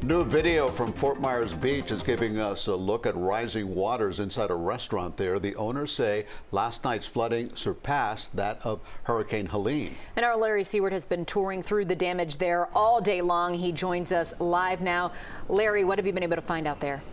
New video from Fort Myers Beach is giving us a look at rising waters inside a restaurant there. The owners say last night's flooding surpassed that of Hurricane Helene. And our Larry Seward has been touring through the damage there all day long. He joins us live now. Larry, what have you been able to find out there?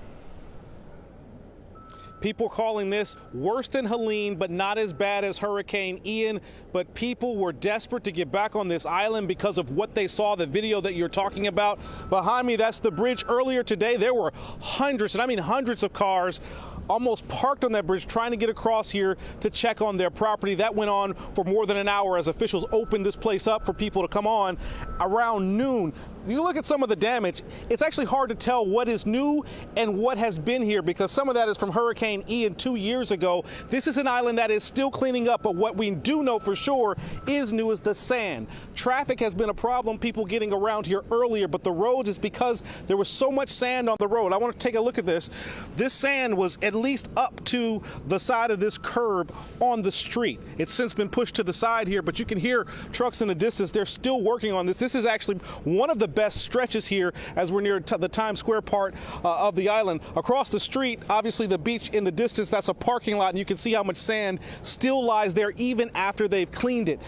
People calling this worse than Helene, but not as bad as Hurricane Ian. But people were desperate to get back on this island because of what they saw, the video that you're talking about. Behind me, that's the bridge. Earlier today, there were hundreds, and I mean hundreds of cars almost parked on that bridge trying to get across here to check on their property. That went on for more than an hour as officials opened this place up for people to come on. Around noon, you look at some of the damage, it's actually hard to tell what is new and what has been here because some of that is from Hurricane Ian 2 years ago. This is an island that is still cleaning up, but what we do know for sure is new is the sand. Traffic has been a problem, people getting around here earlier, but the roads is because there was so much sand on the road. I want to take a look at this. This sand was at least up to the side of this curb on the street. It's since been pushed to the side here, but you can hear trucks in the distance. They're still working on this. This is actually one of the best stretches here as we're near the Times Square part of the island. Across the street, obviously the beach in the distance, that's a parking lot, and you can see how much sand still lies there even after they've cleaned it.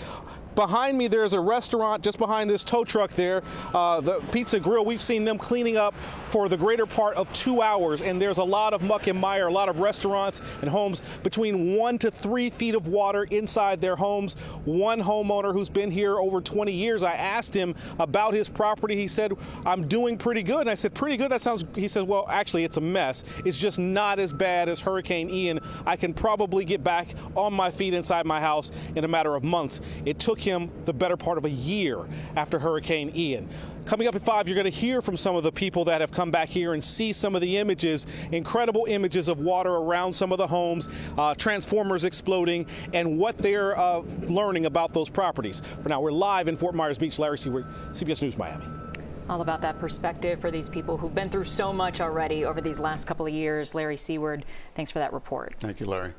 Behind me, there's a restaurant just behind this tow truck there, the Pizza Grill. We've seen them cleaning up for the greater part of 2 hours, and there's a lot of muck and mire, a lot of restaurants and homes between 1 to 3 feet of water inside their homes. One homeowner who's been here over 20 years, I asked him about his property. He said, I'm doing pretty good. And I said, pretty good? That sounds, he said, well, actually, it's a mess. It's just not as bad as Hurricane Ian. I can probably get back on my feet inside my house in a matter of months. It took him the better part of a year after Hurricane Ian. Coming up at 5, you're going to hear from some of the people that have come back here and see some of the images, incredible images of water around some of the homes, transformers exploding, and what they're learning about those properties. For now, we're live in Fort Myers Beach. Larry Seward, CBS News, Miami. All about that perspective for these people who've been through so much already over these last couple of years. Larry Seward, thanks for that report. Thank you, Larry.